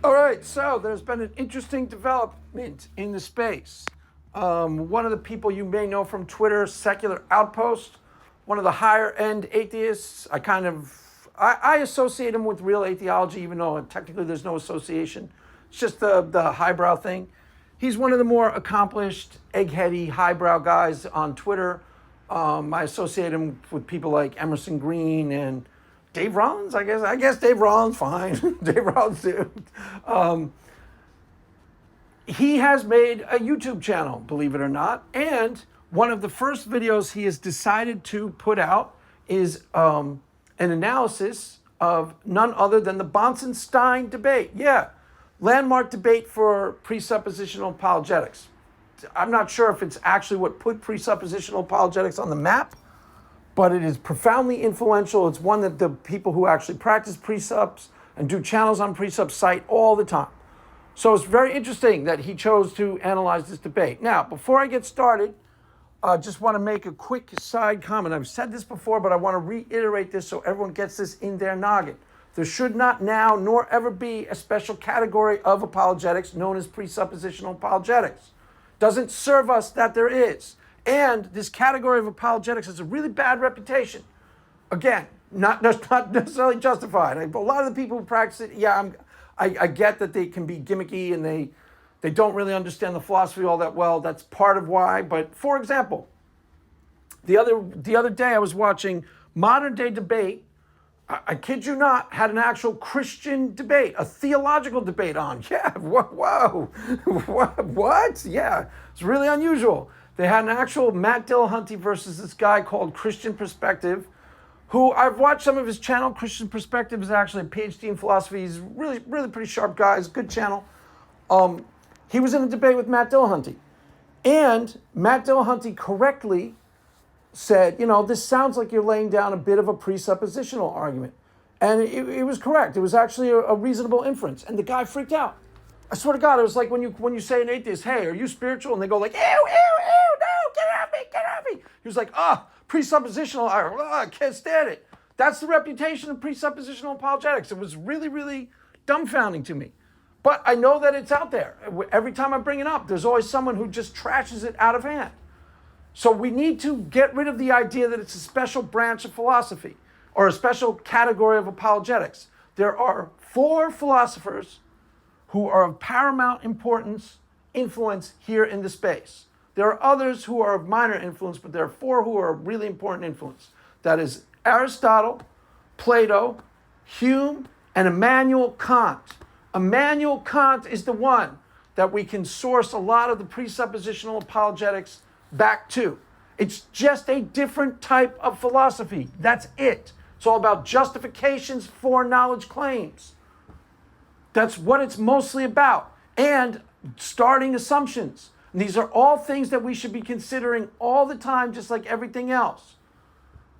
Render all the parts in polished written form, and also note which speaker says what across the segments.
Speaker 1: All right, so there's been an interesting development in the space. One of the people you may know from Twitter, Secular Outpost, one of the higher end atheists. I associate him with real atheology, even though technically there's no association. It's just the highbrow thing. He's one of the more accomplished, eggheady, highbrow guys on Twitter. I associate him with people like Emerson Green and Dave Rollins, I guess. I guess Dave Rollins, fine. Dave Rollins, dude. He has made a YouTube channel, believe it or not. And one of the first videos he has decided to put out is an analysis of none other than the Bahnsen-Stein debate. Yeah, landmark debate for presuppositional apologetics. I'm not sure if it's actually what put presuppositional apologetics on the map, but it is profoundly influential. It's one that the people who actually practice presupps and do channels on presupps cite all the time. So it's very interesting that he chose to analyze this debate. Now, before I get started, I just want to make a quick side comment. I've said this before, but I want to reiterate this so everyone gets this in their noggin. There should not now nor ever be a special category of apologetics known as presuppositional apologetics. Doesn't serve us that there is. And this category of apologetics has a really bad reputation. Again, not necessarily justified. A lot of the people who practice it, I get that they can be gimmicky and they don't really understand the philosophy all that well. That's part of why. But for example, the other day I was watching Modern Day Debate. I kid you not, had an actual Christian debate, a theological debate on. Yeah, whoa, what? Yeah, it's really unusual. They had an actual Matt Dillahunty versus this guy called Christian Perspective, who I've watched some of his channel. Christian Perspective is actually a PhD in philosophy. He's really pretty sharp guy. It's a good channel. He was in a debate with Matt Dillahunty. And Matt Dillahunty correctly said, this sounds like you're laying down a bit of a presuppositional argument. And it was correct. It was actually a reasonable inference. And the guy freaked out. I swear to God, it was like when you say an atheist, hey, are you spiritual? And they go like, ew, no, get off me. He was like, presuppositional, I can't stand it. That's the reputation of presuppositional apologetics. It was really dumbfounding to me. But I know that it's out there. Every time I bring it up, there's always someone who just trashes it out of hand. So we need to get rid of the idea that it's a special branch of philosophy or a special category of apologetics. There are 4 philosophers who are of paramount influence here in the space. There are others who are of minor influence, but there are 4 who are of really important influence. That is Aristotle, Plato, Hume, and Immanuel Kant. Immanuel Kant is the one that we can source a lot of the presuppositional apologetics back to. It's just a different type of philosophy. That's it. It's all about justifications for knowledge claims. That's what it's mostly about. And starting assumptions. And these are all things that we should be considering all the time, just like everything else.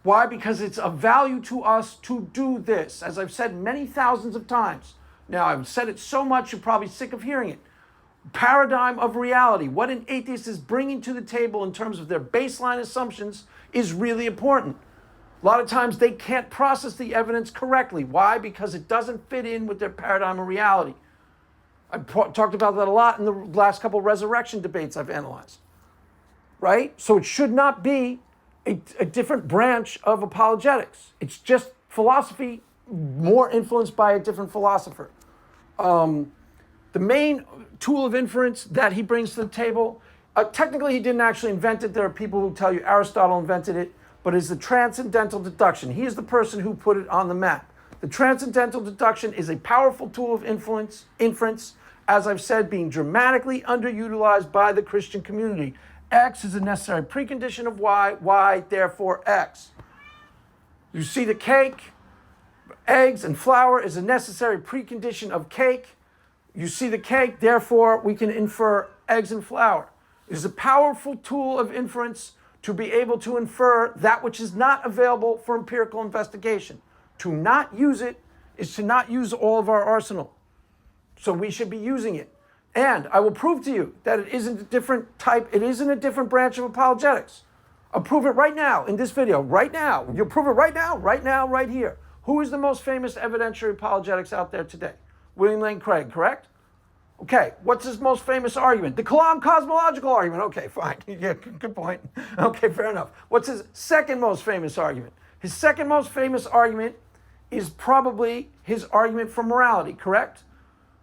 Speaker 1: Why? Because it's of value to us to do this, as I've said many thousands of times. Now, I've said it so much, you're probably sick of hearing it. Paradigm of reality, what an atheist is bringing to the table in terms of their baseline assumptions is really important. A lot of times they can't process the evidence correctly. Why? Because it doesn't fit in with their paradigm of reality. I've talked about that a lot in the last couple of resurrection debates I've analyzed. Right? So it should not be a different branch of apologetics. It's just philosophy more influenced by a different philosopher. The main tool of inference that he brings to the table, technically he didn't actually invent it. There are people who tell you Aristotle invented it, but it's the transcendental deduction. He is the person who put it on the map. The transcendental deduction is a powerful tool of inference, as I've said, being dramatically underutilized by the Christian community. X is a necessary precondition of Y, therefore X. You see the cake, eggs and flour is a necessary precondition of cake. You see the cake, therefore we can infer eggs and flour. It is a powerful tool of inference to be able to infer that which is not available for empirical investigation. To not use it is to not use all of our arsenal. So we should be using it. And I will prove to you that it isn't a different type, it isn't a different branch of apologetics. I'll prove it right now in this video, right now. You'll prove it right now, right here. Who is the most famous evidentiary apologetics out there today? William Lane Craig, correct? Okay, what's his most famous argument? The Kalam cosmological argument. Okay, fine. Yeah, good point. Okay, fair enough. What's his second most famous argument? His second most famous argument is probably his argument for morality, correct?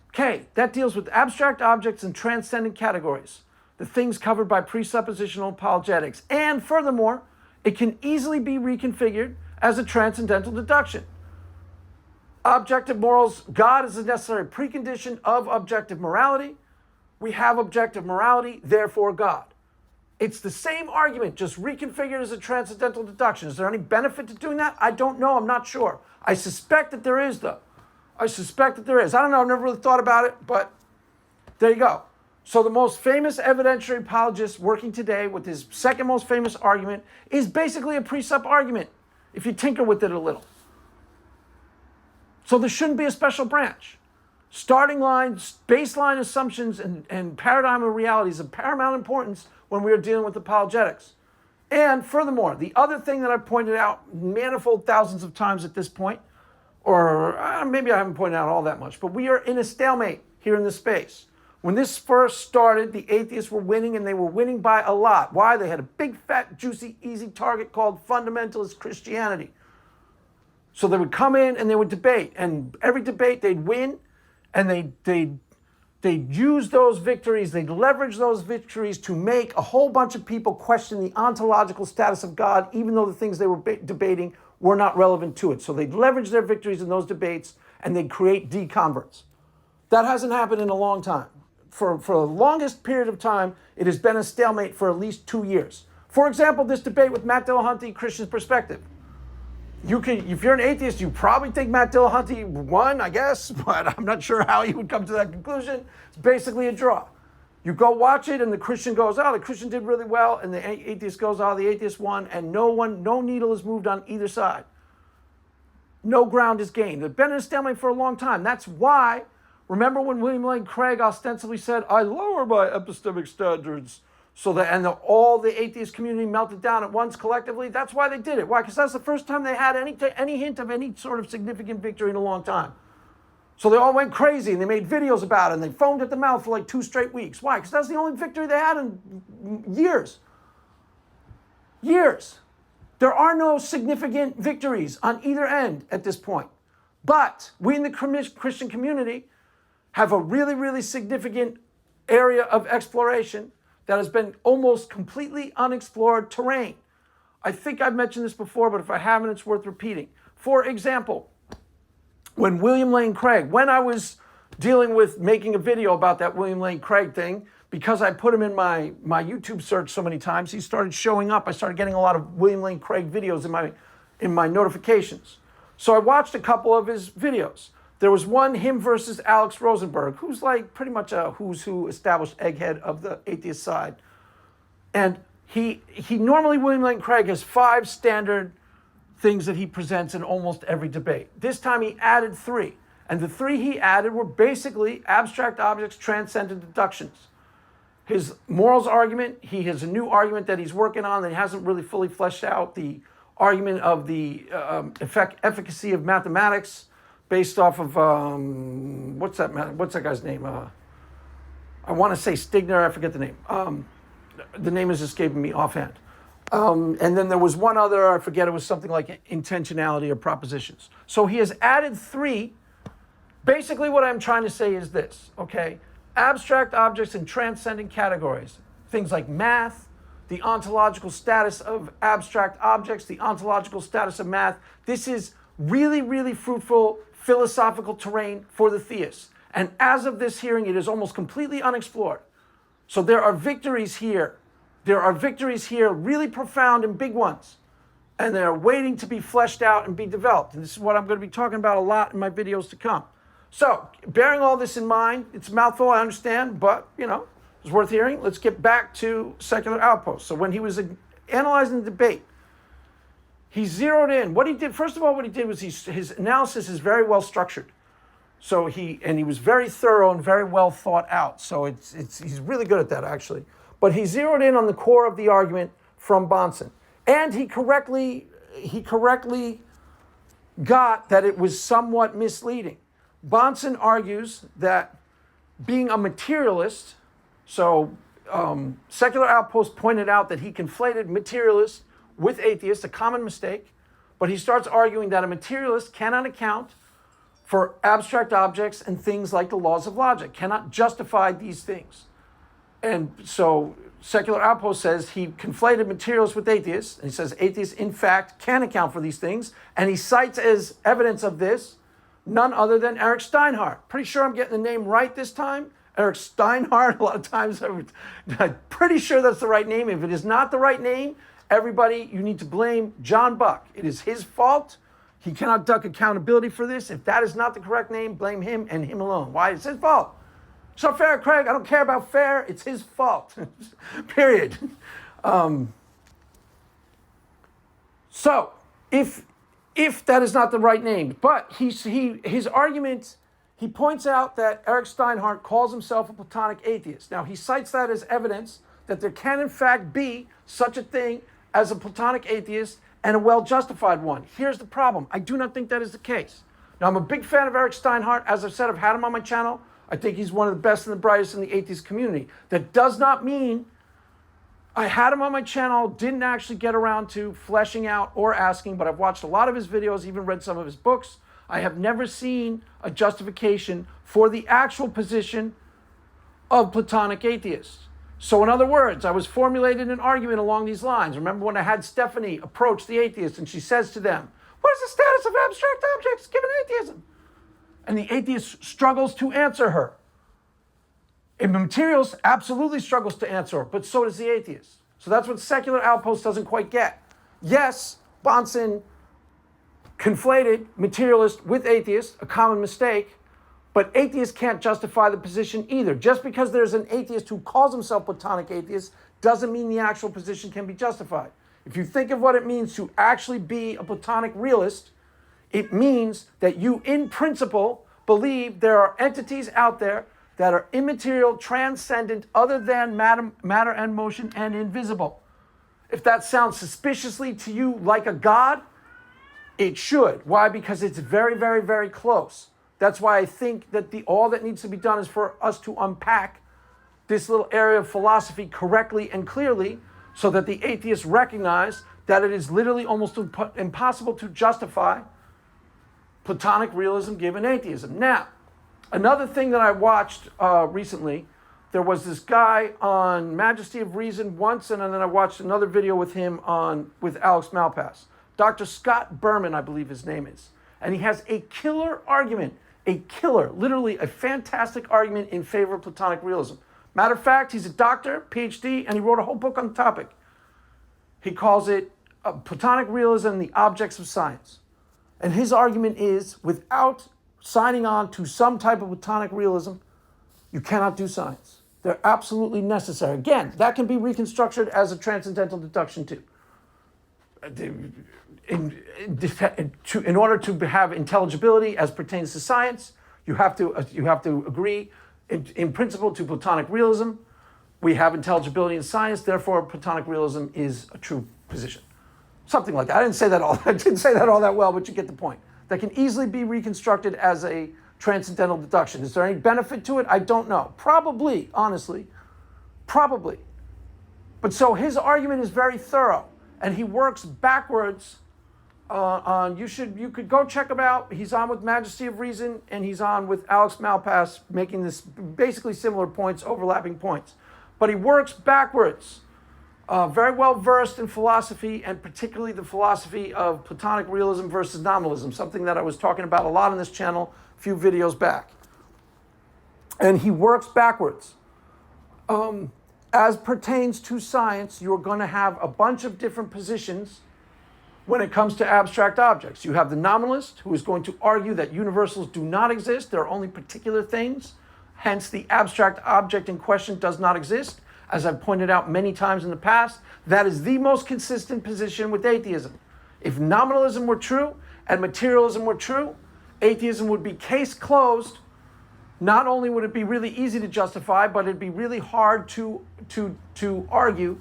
Speaker 1: Okay, that deals with abstract objects and transcendent categories, the things covered by presuppositional apologetics. And furthermore, it can easily be reconfigured as a transcendental deduction. Objective morals, God is a necessary precondition of objective morality. We have objective morality, therefore God. It's the same argument, just reconfigured as a transcendental deduction. Is there any benefit to doing that? I don't know. I'm not sure. I suspect that there is, though. I suspect that there is. I don't know. I've never really thought about it, but there you go. So the most famous evidentiary apologist working today with his second most famous argument is basically a Presupps argument, if you tinker with it a little. So there shouldn't be a special branch. Starting lines, baseline assumptions, and paradigm of reality is of paramount importance when we are dealing with apologetics. And furthermore, the other thing that I've pointed out manifold thousands of times at this point, or maybe I haven't pointed out all that much, but we are in a stalemate here in this space. When this first started, the atheists were winning, and they were winning by a lot. Why? They had a big, fat, juicy, easy target called fundamentalist Christianity. So they would come in and they would debate, and every debate they'd win, and they'd use those victories, they'd leverage those victories to make a whole bunch of people question the ontological status of God, even though the things they were debating were not relevant to it. So they'd leverage their victories in those debates, and they'd create deconverts. That hasn't happened in a long time. For the longest period of time, it has been a stalemate for at least 2 years. For example, this debate with Matt Dillahunty, Christian Perspective. If you're an atheist, you probably think Matt Dillahunty won, I guess, but I'm not sure how you would come to that conclusion. It's basically a draw. You go watch it, and the Christian goes, oh, the Christian did really well, and the atheist goes, oh, the atheist won, and no needle is moved on either side. No ground is gained. They've been in a stalemate for a long time. That's why, remember when William Lane Craig ostensibly said, I lower my epistemic standards, so that all the atheist community melted down at once collectively? That's why they did it. Why? Because that's the first time they had any hint of any sort of significant victory in a long time. So they all went crazy, and they made videos about it, and they foamed at the mouth for like 2 straight weeks. Why? Because that's the only victory they had in years. Years. There are no significant victories on either end at this point. But we in the Christian community have a really, really significant area of exploration that has been almost completely unexplored terrain. I think I've mentioned this before, but if I haven't, it's worth repeating. For example, when I was dealing with making a video about that William Lane Craig thing, because I put him in my YouTube search so many times, he started showing up. I started getting a lot of William Lane Craig videos in my notifications. So I watched a couple of his videos. There was one, him versus Alex Rosenberg, who's like pretty much a who's who established egghead of the atheist side. And he normally, William Lane Craig, has 5 standard things that he presents in almost every debate. This time he added 3. And the 3 he added were basically abstract objects, transcendent deductions. His morals argument, he has a new argument that he's working on that he hasn't really fully fleshed out, the argument of the efficacy of mathematics, based off of, what's that guy's name? I want to say Stigner, I forget the name. The name is escaping me offhand. And then there was one other, I forget, it was something like intentionality or propositions. So he has added 3. Basically what I'm trying to say is this, okay? Abstract objects and transcendent categories. Things like math, the ontological status of abstract objects, the ontological status of math. This is really, really fruitful philosophical terrain for the theists. And as of this hearing, it is almost completely unexplored. So there are victories here. There are victories here, really profound and big ones. And they're waiting to be fleshed out and be developed. And this is what I'm going to be talking about a lot in my videos to come. So, bearing all this in mind, it's a mouthful, I understand, but, it's worth hearing. Let's get back to secular Outpost. So when he was analyzing the debate, he zeroed in. What he did was his analysis is very well structured. So he was very thorough and very well thought out. So he's really good at that, actually. But he zeroed in on the core of the argument from Bahnsen. And he correctly got that it was somewhat misleading. Bahnsen argues that being a materialist, so Secular Outpost pointed out that he conflated materialist with atheist, a common mistake, but he starts arguing that a materialist cannot account for abstract objects and things like the laws of logic, cannot justify these things. And so Secular Outpost says he conflated materialists with atheists, and he says atheists, in fact, can account for these things, and he cites as evidence of this none other than Eric Steinhardt. Pretty sure I'm getting the name right this time. Eric Steinhardt, a lot of times I'm pretty sure that's the right name. If it is not the right name, everybody, you need to blame John Buck. It is his fault. He cannot duck accountability for this. If that is not the correct name, blame him and him alone. Why? It's his fault. It's not fair, Craig. I don't care about fair. It's his fault. Period. So, if that is not the right name, but his argument, he points out that Eric Steinhardt calls himself a Platonic atheist. Now, he cites that as evidence that there can, in fact, be such a thing as a Platonic atheist and a well-justified one. Here's the problem. I do not think that is the case. Now, I'm a big fan of Eric Steinhardt. As I've said, I've had him on my channel. I think he's one of the best and the brightest in the atheist community. That does not mean I had him on my channel, didn't actually get around to fleshing out or asking, but I've watched a lot of his videos, even read some of his books. I have never seen a justification for the actual position of Platonic atheists. So in other words, I was formulating an argument along these lines. Remember when I had Stephanie approach the atheists and she says to them, what is the status of abstract objects given atheism? And the atheist struggles to answer her. And the materialist absolutely struggles to answer her, but so does the atheist. So that's what Secular Outpost doesn't quite get. Yes, Bahnsen conflated materialist with atheist, a common mistake, but atheists can't justify the position either. Just because there's an atheist who calls himself Platonic atheist doesn't mean the actual position can be justified. If you think of what it means to actually be a Platonic realist, it means that you, in principle, believe there are entities out there that are immaterial, transcendent, other than matter and motion, and invisible. If that sounds suspiciously to you like a god, it should. Why? Because it's very, very, very close. That's why I think that all that needs to be done is for us to unpack this little area of philosophy correctly and clearly so that the atheists recognize that it is literally almost impossible to justify Platonic realism given atheism. Now, another thing that I watched recently, there was this guy on Majesty of Reason once, and then I watched another video with him with Alex Malpass. Dr. Scott Berman, I believe his name is. And he has a killer argument, literally a fantastic argument in favor of Platonic realism. Matter of fact, he's a doctor, PhD, and he wrote a whole book on the topic. He calls it Platonic Realism and the Objects of Science. And his argument is, without signing on to some type of Platonic realism, you cannot do science. They're absolutely necessary. Again, that can be reconstructed as a transcendental deduction too. In order to have intelligibility as pertains to science, you have to agree in principle to Platonic realism. We have intelligibility in science, therefore Platonic realism is a true position. Something like that. I didn't say that all that well, but you get the point. That can easily be reconstructed as a transcendental deduction. Is there any benefit to it? I don't know. Probably, honestly. Probably. But so his argument is very thorough, and he works backwards you could go check him out. He's on with Majesty of Reason, and he's on with Alex Malpass, making this basically similar points, overlapping points. But he works backwards. Very well versed in philosophy, and particularly the philosophy of Platonic realism versus nominalism, something that I was talking about a lot on this channel a few videos back. And he works backwards. As pertains to science, you're going to have a bunch of different positions when it comes to abstract objects. You have the nominalist, who is going to argue that universals do not exist, there are only particular things, hence the abstract object in question does not exist. As I've pointed out many times in the past, that is the most consistent position with atheism. If nominalism were true and materialism were true, atheism would be case closed. Not only would it be really easy to justify, but it'd be really hard to argue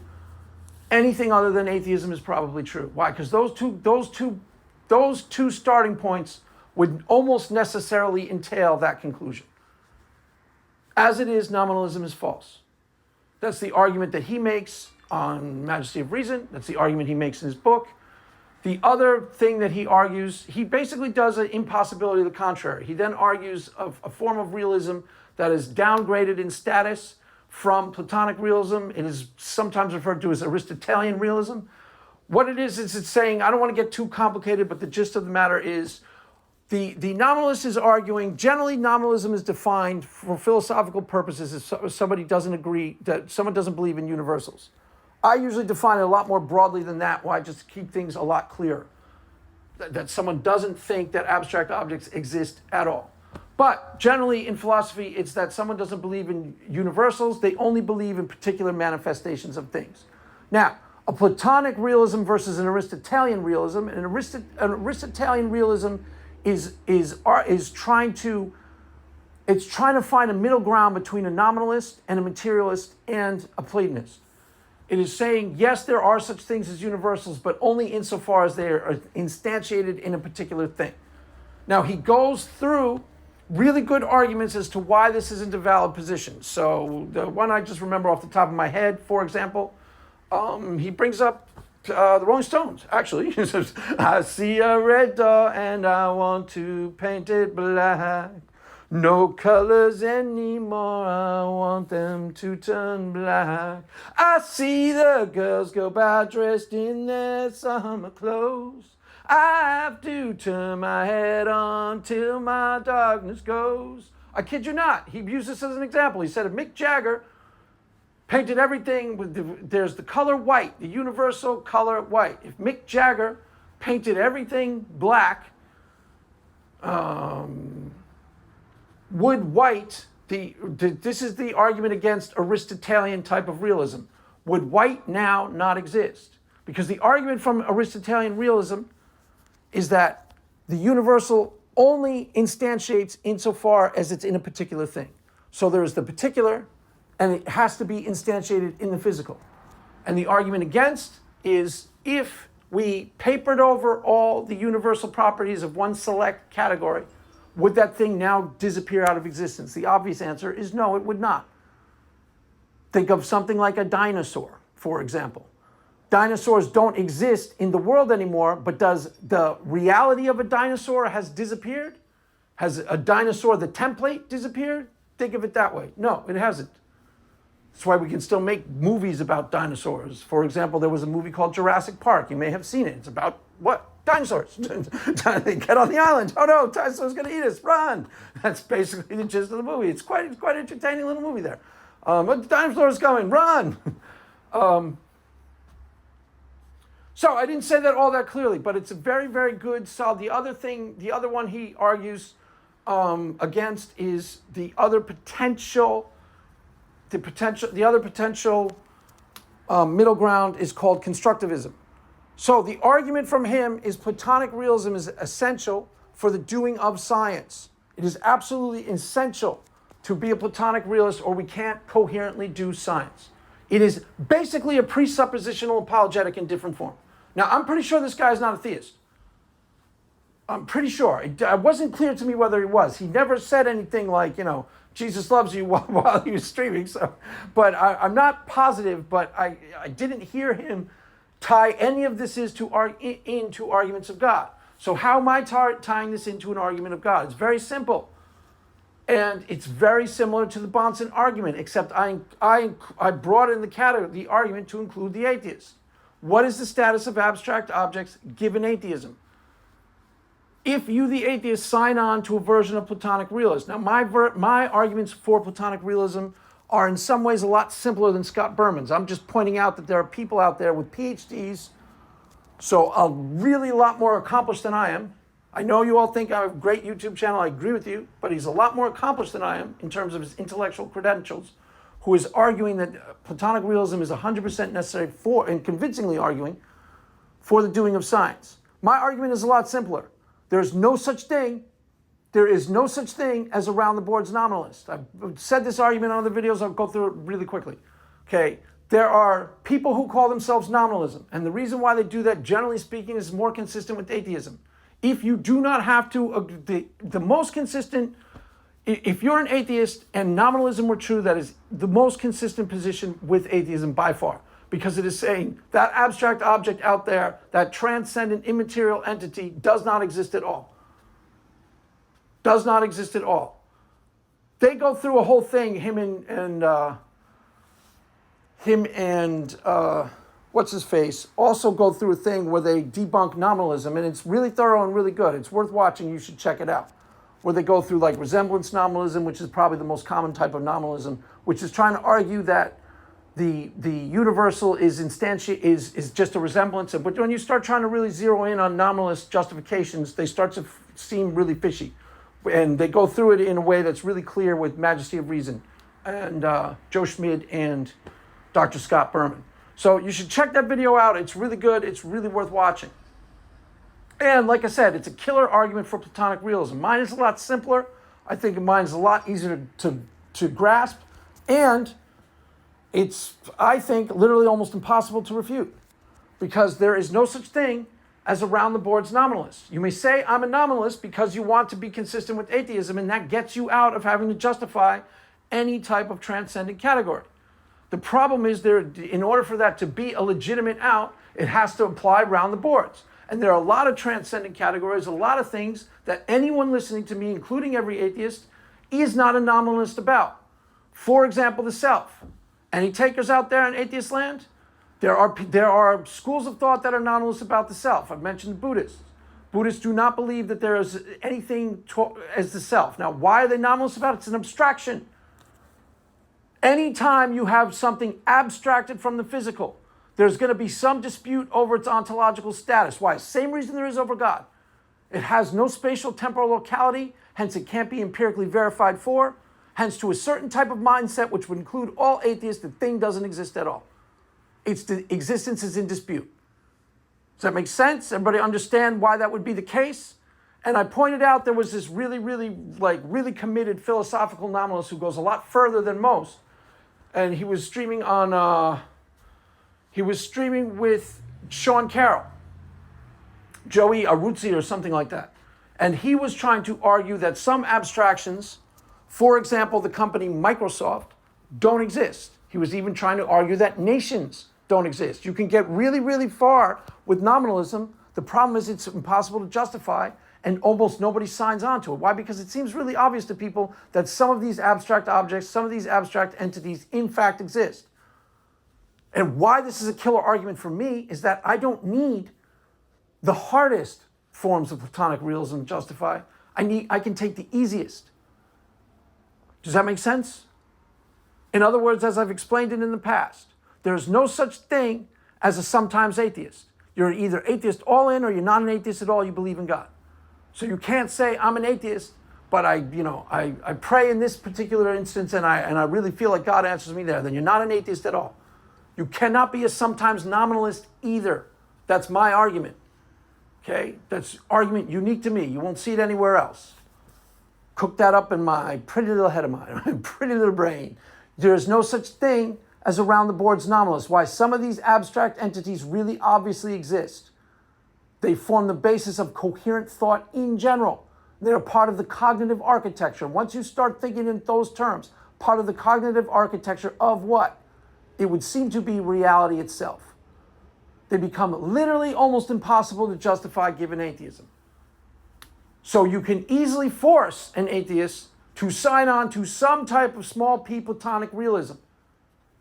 Speaker 1: anything other than atheism is probably true. Why? Because those two starting points would almost necessarily entail that conclusion. As it is, nominalism is false. That's the argument that he makes on Majesty of Reason. That's the argument he makes in his book. The other thing that he argues, he basically does an impossibility of the contrary. He then argues of a form of realism that is downgraded in status from Platonic realism. It is sometimes referred to as Aristotelian realism. What it is it's saying, I don't want to get too complicated, but the gist of the matter is the nominalist is arguing, generally nominalism is defined for philosophical purposes if somebody doesn't agree, that someone doesn't believe in universals. I usually define it a lot more broadly than that, why I just keep things a lot clearer. That someone doesn't think that abstract objects exist at all. But generally in philosophy, it's that someone doesn't believe in universals, they only believe in particular manifestations of things. Now, a Platonic realism versus an Aristotelian realism, an Aristotelian realism is trying to find a middle ground between a nominalist and a materialist and a Platonist. It is saying, yes, there are such things as universals, but only insofar as they are instantiated in a particular thing. Now, he goes through really good arguments as to why this isn't a valid position. So the one I just remember off the top of my head, for example, he brings up the Rolling Stones, actually. He says, I see a red door and I want to paint it black. No colors anymore, I want them to turn black. I see the girls go by dressed in their summer clothes. I have to turn my head on till my darkness goes. I kid you not, he used this as an example. He said if Mick Jagger painted everything with there's the color white, the universal color white. If Mick Jagger painted everything black, would white, this is the argument against Aristotelian type of realism. Would white now not exist? Because the argument from Aristotelian realism is that the universal only instantiates insofar as it's in a particular thing. So there is the particular, and it has to be instantiated in the physical. And the argument against is if we papered over all the universal properties of one select category, would that thing now disappear out of existence? The obvious answer is no, it would not. Think of something like a dinosaur, for example. Dinosaurs don't exist in the world anymore, but does the reality of a dinosaur has disappeared? Has a dinosaur, the template, disappeared? Think of it that way. No, it hasn't. That's why we can still make movies about dinosaurs. For example, there was a movie called Jurassic Park. You may have seen it. It's about what? Dinosaurs. They get on the island. Oh no, dinosaurs going to eat us. Run. That's basically the gist of the movie. It's quite an entertaining little movie there. But the dinosaur's coming. Run. So I didn't say that all that clearly, but it's a very, very good solid. The other one he argues against is the other potential middle ground is called constructivism. So the argument from him is Platonic realism is essential for the doing of science. It is absolutely essential to be a Platonic realist or we can't coherently do science. It is basically a presuppositional apologetic in different form. Now, I'm pretty sure this guy is not a theist. I'm pretty sure. It wasn't clear to me whether he was. He never said anything like, Jesus loves you while he was streaming. So, but I'm not positive, but I didn't hear him tie any of this into arguments of God. So how am I tying this into an argument of God? It's very simple. And it's very similar to the Bahnsen argument, except I brought in the argument to include the atheist. What is the status of abstract objects given atheism? If you, the atheist, sign on to a version of Platonic realism. Now, my arguments for Platonic realism are in some ways a lot simpler than Scott Berman's. I'm just pointing out that there are people out there with PhDs, so a lot more accomplished than I am. I know you all think I have a great YouTube channel. I agree with you, but he's a lot more accomplished than I am in terms of his intellectual credentials, who is arguing that Platonic realism is 100% necessary for, and convincingly arguing, for the doing of science. My argument is a lot simpler. There is no such thing as a round-the-boards nominalist. I've said this argument in other videos. I'll go through it really quickly. Okay, there are people who call themselves nominalism, and the reason why they do that, generally speaking, is more consistent with atheism. if you do not have to, the most consistent, if you're an atheist and nominalism were true, that is the most consistent position with atheism by far, because it is saying that abstract object out there, that transcendent immaterial entity does not exist at all. Does not exist at all. They go through a whole thing, him and what's his face, also go through a thing where they debunk nominalism, and it's really thorough and really good. It's worth watching. You should check it out. Where they go through like resemblance nominalism, which is probably the most common type of nominalism, which is trying to argue that the universal is just a resemblance. But when you start trying to really zero in on nominalist justifications, they start to seem really fishy. And they go through it in a way that's really clear with Majesty of Reason and Joe Schmid and Dr. Scott Berman. So you should check that video out. It's really good. It's really worth watching. And like I said, it's a killer argument for Platonic realism. Mine is a lot simpler. I think mine is a lot easier to grasp. And it's, I think, literally almost impossible to refute, because there is no such thing as a round-the-boards nominalist. You may say, I'm a nominalist because you want to be consistent with atheism, and that gets you out of having to justify any type of transcendent category. The problem is, in order for that to be a legitimate out, it has to apply round the boards. And there are a lot of transcendent categories, a lot of things that anyone listening to me, including every atheist, is not a nominalist about. For example, the self. Any takers out there in atheist land? There are schools of thought that are nominalists about the self. I've mentioned the Buddhists. Buddhists do not believe that there is anything as the self. Now, why are they nominalists about it? It's an abstraction. Anytime you have something abstracted from the physical, there's going to be some dispute over its ontological status. Why? Same reason there is over God. It has no spatial temporal locality, hence it can't be empirically verified for. Hence, to a certain type of mindset, which would include all atheists, the thing doesn't exist at all. Its existence is in dispute. Does that make sense? Everybody understand why that would be the case? And I pointed out there was this really committed philosophical nominalist who goes a lot further than most. And he was streaming with Sean Carroll, Joey Aruzzi or something like that. And he was trying to argue that some abstractions, for example, the company Microsoft, don't exist. He was even trying to argue that nations don't exist. You can get really, really far with nominalism. The problem is it's impossible to justify, and almost nobody signs on to it. Why? Because it seems really obvious to people that some of these abstract objects, some of these abstract entities, in fact exist. And why this is a killer argument for me is that I don't need the hardest forms of Platonic realism to justify. I can take the easiest. Does that make sense? In other words, as I've explained it in the past, there's no such thing as a sometimes atheist. You're either atheist all in or you're not an atheist at all, you believe in God. So you can't say, I'm an atheist, but I pray in this particular instance and I really feel like God answers me there. Then you're not an atheist at all. You cannot be a sometimes nominalist either. That's my argument. Okay? That's argument unique to me. You won't see it anywhere else. Cook that up in my pretty little head of mine, my pretty little brain. There is no such thing as around the boards nominalist. Why? Some of these abstract entities really obviously exist. They form the basis of coherent thought in general. They're part of the cognitive architecture. Once you start thinking in those terms, part of the cognitive architecture of what? It would seem to be reality itself. They become literally almost impossible to justify given atheism. So you can easily force an atheist to sign on to some type of small p Platonic realism.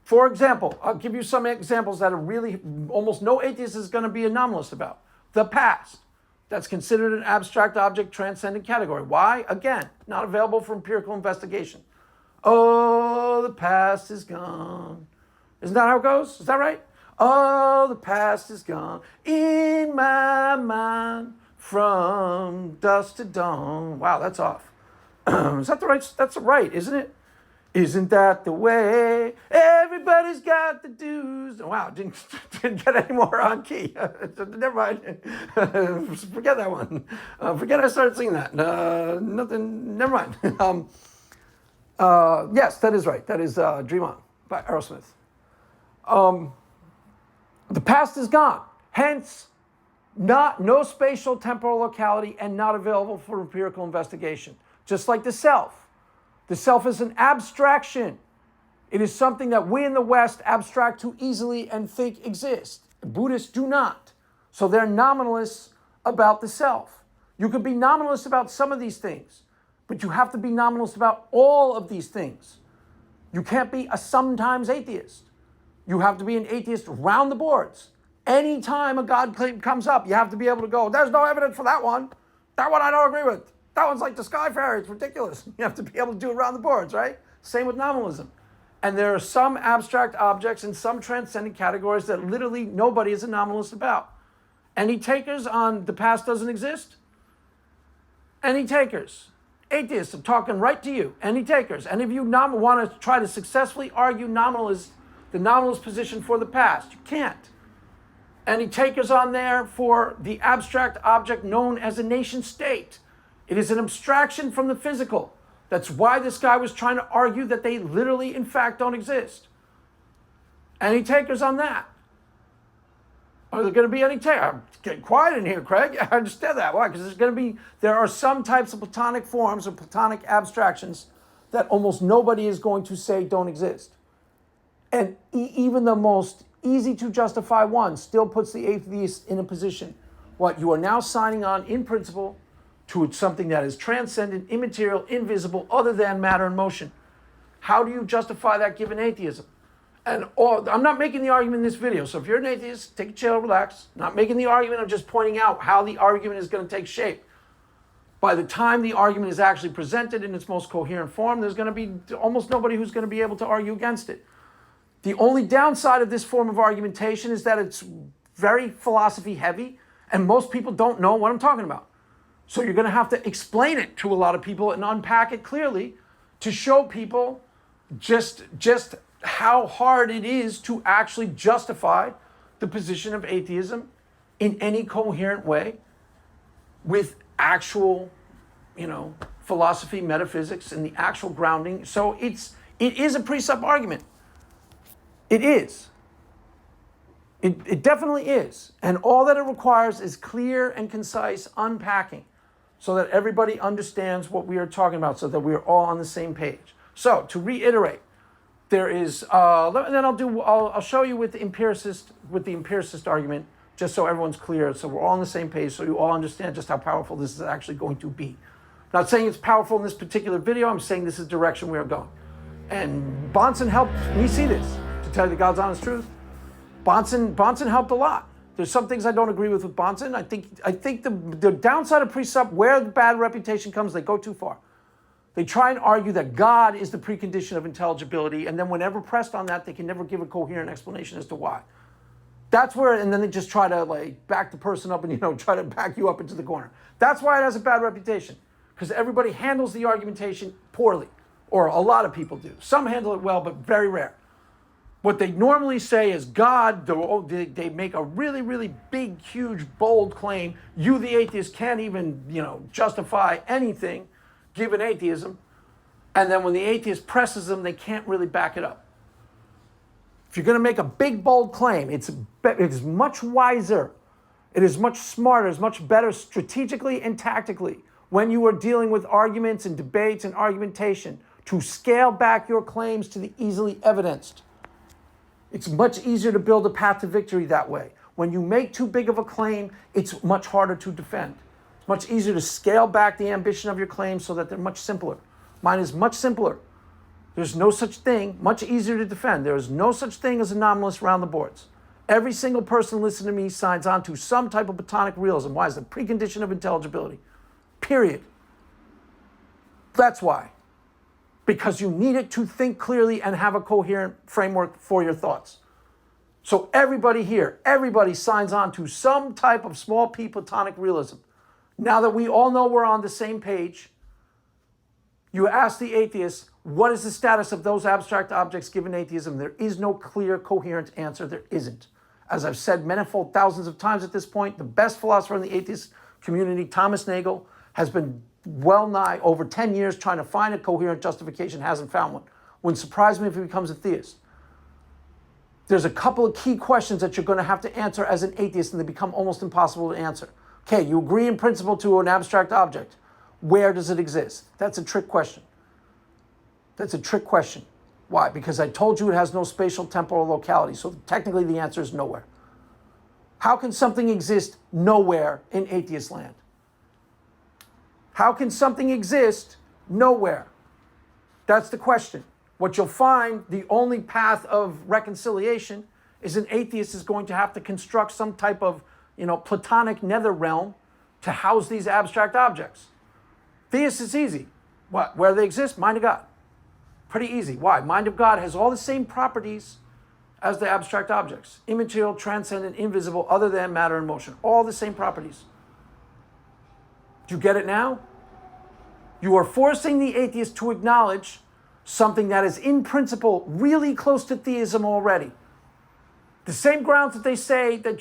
Speaker 1: For example, I'll give you some examples that are really almost no atheist is going to be a nominalist about. The past. That's considered an abstract object transcendent category. Why? Again, not available for empirical investigation. Oh, the past is gone. Isn't that how it goes? Is that right? Oh, the past is gone in my mind from dusk to dawn. Wow, that's off. Is that the right? That's right, isn't it? Isn't that the way everybody's got the dues? Wow, didn't get any more on key. Never mind. Forget that one. Forget I started singing that. Nothing. Never mind. Yes, that is right. That is Dream On by Aerosmith. The past is gone. Hence, no spatial temporal locality, and not available for empirical investigation. Just like the self. The self is an abstraction. It is something that we in the West abstract too easily and think exists. Buddhists do not. So they're nominalists about the self. You could be nominalist about some of these things, but you have to be nominalist about all of these things. You can't be a sometimes atheist. You have to be an atheist round the boards. Anytime a God claim comes up, you have to be able to go, there's no evidence for that one. That one I don't agree with. That one's like the sky fairy. It's ridiculous. You have to be able to do it around the boards, right? Same with nominalism. And there are some abstract objects and some transcendent categories that literally nobody is a nominalist about. Any takers on the past doesn't exist? Any takers? Atheists, I'm talking right to you. Any takers? Any of you want to try to successfully argue the nominalist position for the past? You can't. Any takers on there for the abstract object known as a nation state? It is an abstraction from the physical. That's why this guy was trying to argue that they literally, in fact, don't exist. Any takers on that? Are there going to be any takers? Get quiet in here, Craig. I understand that. Why? Because there are some types of Platonic forms or Platonic abstractions that almost nobody is going to say don't exist. And even the most easy to justify one still puts the atheist in a position. What? You are now signing on in principle to something that is transcendent, immaterial, invisible, other than matter and motion. How do you justify that given atheism? And I'm not making the argument in this video, so if you're an atheist, take a chill, relax. Not making the argument, I'm just pointing out how the argument is going to take shape. By the time the argument is actually presented in its most coherent form, there's going to be almost nobody who's going to be able to argue against it. The only downside of this form of argumentation is that it's very philosophy heavy, and most people don't know what I'm talking about. So you're going to have to explain it to a lot of people and unpack it clearly to show people just how hard it is to actually justify the position of atheism in any coherent way with actual, philosophy, metaphysics, and the actual grounding. So it is a Presupps argument. It is. It definitely is. And all that it requires is clear and concise unpacking so that everybody understands what we are talking about, so that we are all on the same page. So to reiterate, there is, and then I'll show you with the empiricist argument, just so everyone's clear, so we're all on the same page, so you all understand just how powerful this is actually going to be. Not saying it's powerful in this particular video, I'm saying this is the direction we are going. And Bahnsen helped me see this, to tell you the God's honest truth. Bahnsen helped a lot. There's some things I don't agree with Bahnsen. I think the downside of Presupps, where the bad reputation comes, they go too far. They try and argue that God is the precondition of intelligibility, and then whenever pressed on that, they can never give a coherent explanation as to why. That's where, and then they just try to back the person up and try to back you up into the corner. That's why it has a bad reputation, because everybody handles the argumentation poorly, or a lot of people do. Some handle it well, but very rare. What they normally say is God, they make a really, really big, huge, bold claim. You, the atheist, can't even, justify anything given atheism. And then when the atheist presses them, they can't really back it up. If you're going to make a big, bold claim, it is much wiser. It is much smarter, it's much better strategically and tactically when you are dealing with arguments and debates and argumentation to scale back your claims to the easily evidenced. It's much easier to build a path to victory that way. When you make too big of a claim, it's much harder to defend. It's much easier to scale back the ambition of your claims so that they're much simpler. Mine is much simpler. There's no such thing, much easier to defend. There is no such thing as anomalous around the boards. Every single person listening to me signs on to some type of Platonic realism. Why? It's the precondition of intelligibility. Period. That's why. Because you need it to think clearly and have a coherent framework for your thoughts. So everybody here, everybody signs on to some type of small p Platonic realism. Now that we all know we're on the same page, you ask the atheist, what is the status of those abstract objects given atheism? There is no clear, coherent answer. There isn't. As I've said manifold thousands of times at this point, the best philosopher in the atheist community, Thomas Nagel, has been well nigh over 10 years trying to find a coherent justification, hasn't found one. Wouldn't surprise me if he becomes a theist. there's a couple of key questions that you're going to have to answer as an atheist, and they become almost impossible to answer. Okay, you agree in principle to an abstract object. Where does it exist? That's a trick question. That's a trick question. Why? Because I told you it has no spatial, temporal locality. So technically the answer is nowhere. How can something exist nowhere in atheist land? How can something exist nowhere? That's the question. What you'll find, the only path of reconciliation is an atheist is going to have to construct some type of, Platonic nether realm to house these abstract objects. Theist is easy. What? Where they exist? Mind of God. Pretty easy. Why? Mind of God has all the same properties as the abstract objects. Immaterial, transcendent, invisible, other than matter and motion. All the same properties. Do you get it now? You are forcing the atheist to acknowledge something that is in principle really close to theism already. The same grounds that they say that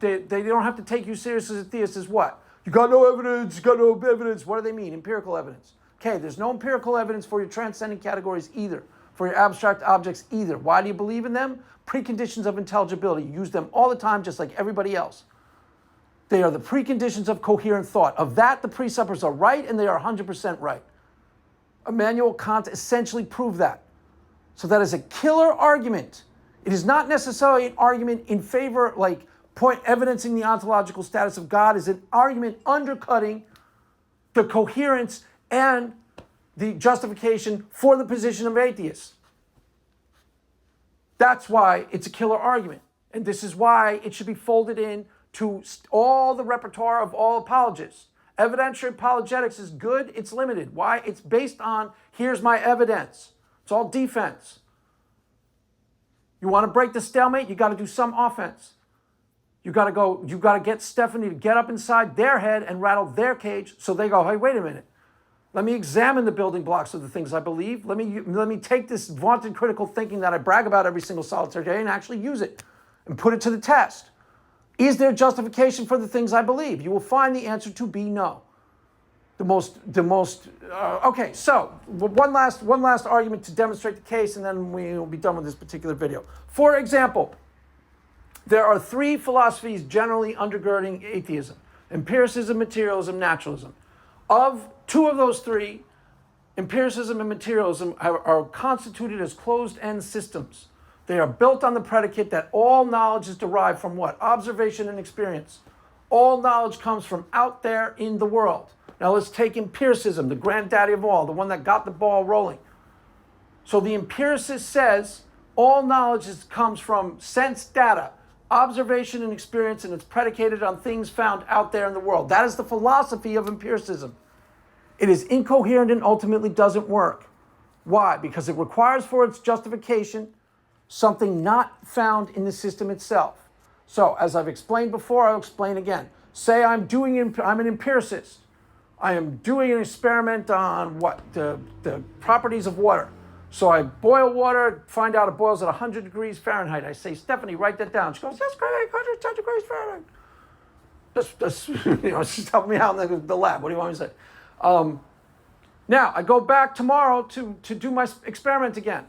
Speaker 1: they don't have to take you seriously as a theist is what? You got no evidence, you got no evidence. What do they mean? Empirical evidence. Okay, there's no empirical evidence for your transcendent categories either, for your abstract objects either. Why do you believe in them? Preconditions of intelligibility. You use them all the time just like everybody else. They are the preconditions of coherent thought. Of that, the presuppers are right, and they are 100% right. Immanuel Kant essentially proved that. So that is a killer argument. It is not necessarily an argument in favor, like evidencing the ontological status of God is an argument undercutting the coherence and the justification for the position of atheists. That's why it's a killer argument. And this is why it should be folded in to all the repertoire of all apologists. Evidentiary apologetics is good, it's limited. Why? It's based on, here's my evidence. It's all defense. You want to break the stalemate, you got to do some offense. You got to get Stephanie to get up inside their head and rattle their cage so they go, hey, wait a minute. Let me examine the building blocks of the things I believe. Let me take this vaunted critical thinking that I brag about every single solitary day and actually use it and put it to the test. Is there justification for the things I believe? You will find the answer to be no. Okay, so one last argument to demonstrate the case, and then we will be done with this particular video. For example, there are three philosophies generally undergirding atheism: empiricism, materialism, naturalism. Of two of those three, empiricism and materialism are constituted as closed-end systems. They are built on the predicate that all knowledge is derived from what? Observation and experience. All knowledge comes from out there in the world. Now let's take empiricism, the granddaddy of all, the one that got the ball rolling. So the empiricist says all knowledge comes from sense data, observation and experience, and it's predicated on things found out there in the world. That is the philosophy of empiricism. It is incoherent and ultimately doesn't work. Why? Because it requires for its justification something not found in the system itself. So, as I've explained before, I'll explain again. Say I'm an empiricist. I am doing an experiment on what? The properties of water. So I boil water, find out it boils at 100 degrees Fahrenheit. I say, Stephanie, write that down. She goes, that's great, 110 degrees Fahrenheit. She's helping me out in the lab. What do you want me to say? Now, I go back tomorrow to do my experiment again.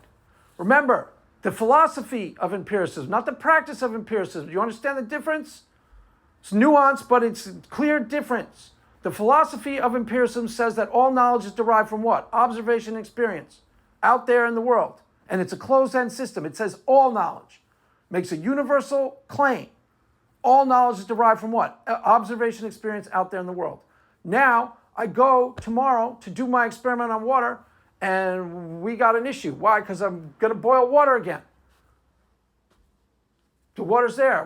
Speaker 1: Remember, the philosophy of empiricism, not the practice of empiricism. Do you understand the difference? It's nuanced, but it's a clear difference. The philosophy of empiricism says that all knowledge is derived from what? Observation and experience out there in the world. And it's a closed-end system. It says all knowledge. Makes a universal claim. All knowledge is derived from what? Observation and experience out there in the world. Now, I go tomorrow to do my experiment on water, and we got an issue. Why? Because I'm going to boil water again. The water's there.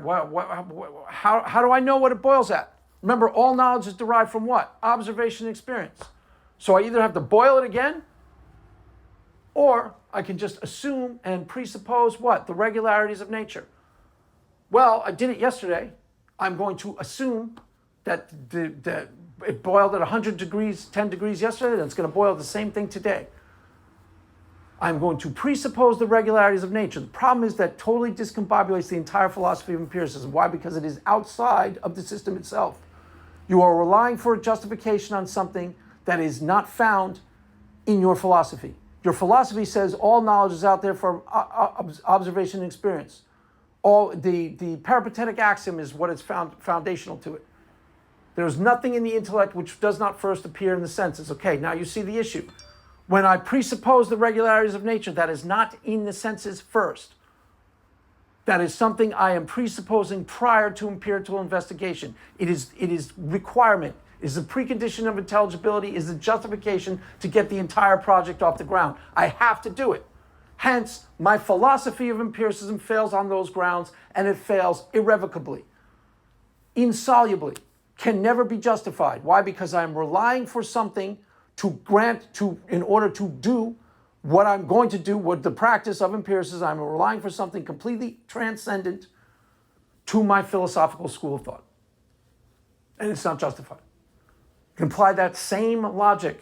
Speaker 1: How do I know what it boils at? Remember, all knowledge is derived from what? Observation and experience. So I either have to boil it again, or I can just assume and presuppose what? The regularities of nature. Well, I did it yesterday. I'm going to assume that it boiled at 100 degrees, 10 degrees yesterday, and it's going to boil the same thing today. I'm going to presuppose the regularities of nature. The problem is that totally discombobulates the entire philosophy of empiricism. Why? Because it is outside of the system itself. You are relying for a justification on something that is not found in your philosophy. Your philosophy says all knowledge is out there from observation and experience. All the peripatetic axiom is what is foundational to it. There is nothing in the intellect which does not first appear in the senses. Okay, now you see the issue. When I presuppose the regularities of nature, that is not in the senses first. That is something I am presupposing prior to empirical investigation. It is requirement, is a precondition of intelligibility, is a justification to get the entire project off the ground. I have to do it. Hence, my philosophy of empiricism fails on those grounds, and it fails irrevocably, insolubly, can never be justified. Why? Because I'm relying for something in order to do what I'm going to do with the practice of empiricism. I'm relying for something completely transcendent to my philosophical school of thought. And it's not justified. You can apply that same logic,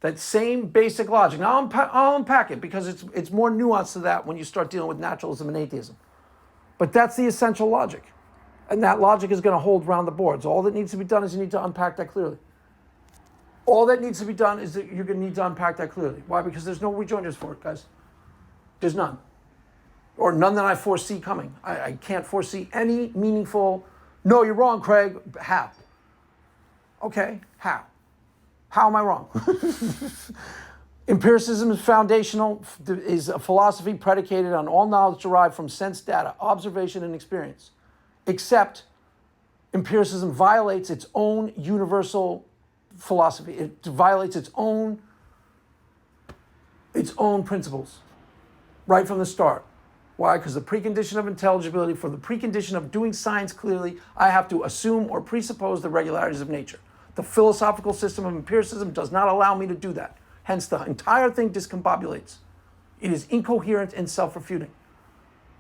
Speaker 1: that same basic logic. Now I'll unpack it because it's more nuanced to that when you start dealing with naturalism and atheism. But that's the essential logic. And that logic is going to hold around the boards. All that needs to be done is you need to unpack that clearly. All that needs to be done is that you're going to need to unpack that clearly. Why? Because there's no rejoinders for it, guys. There's none. Or none that I foresee coming. I can't foresee any meaningful, no, you're wrong, Craig. How? Okay, how? How am I wrong? Empiricism is foundational, is a philosophy predicated on all knowledge derived from sense data, observation, and experience. Except empiricism violates its own universal philosophy. It violates its own principles right from the start. Why? Because the precondition of intelligibility, for the precondition of doing science clearly, I have to assume or presuppose the regularities of nature. The philosophical system of empiricism does not allow me to do that. Hence, the entire thing discombobulates. It is incoherent and self-refuting.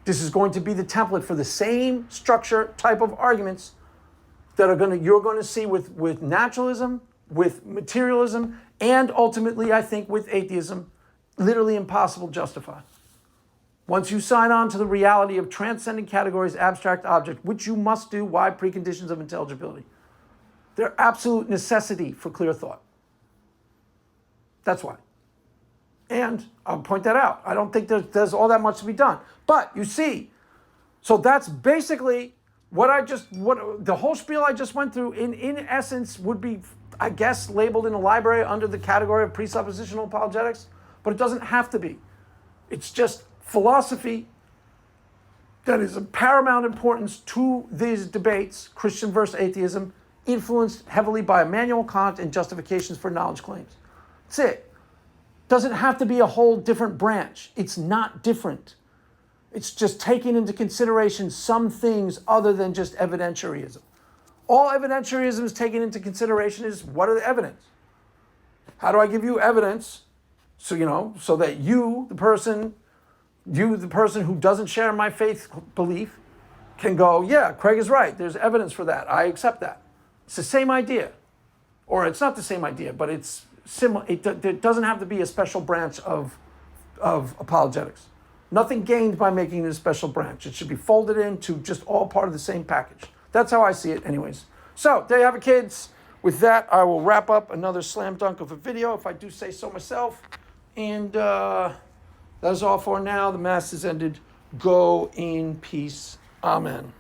Speaker 1: This is going to be the template for the same structure type of arguments that you're going to see with naturalism, with materialism, and ultimately, I think, with atheism. Literally impossible to justify. Once you sign on to the reality of transcendent categories, abstract object, which you must do, why? Preconditions of intelligibility. They're absolute necessity for clear thought. That's why. And I'll point that out. I don't think there's all that much to be done. But you see, so that's basically what the whole spiel I just went through in essence would be, I guess, labeled in a library under the category of presuppositional apologetics, but it doesn't have to be. It's just philosophy that is of paramount importance to these debates, Christian versus atheism, influenced heavily by Immanuel Kant and justifications for knowledge claims. That's it. Doesn't have to be a whole different branch. It's not different. It's just taking into consideration some things other than just evidentiarism. All evidentiarism is taken into consideration is what are the evidence? How do I give you evidence so that you, the person who doesn't share my faith belief, can go, yeah, Craig is right. There's evidence for that. I accept that. It's the same idea. Or it's not the same idea, but it's similar. It doesn't have to be a special branch of apologetics. Nothing gained by making it a special branch. It should be folded into just all part of the same package. That's how I see it anyways. So there you have it, kids. With that, I will wrap up another slam dunk of a video, if I do say so myself. And that's all for now. The Mass is ended. Go in peace. Amen.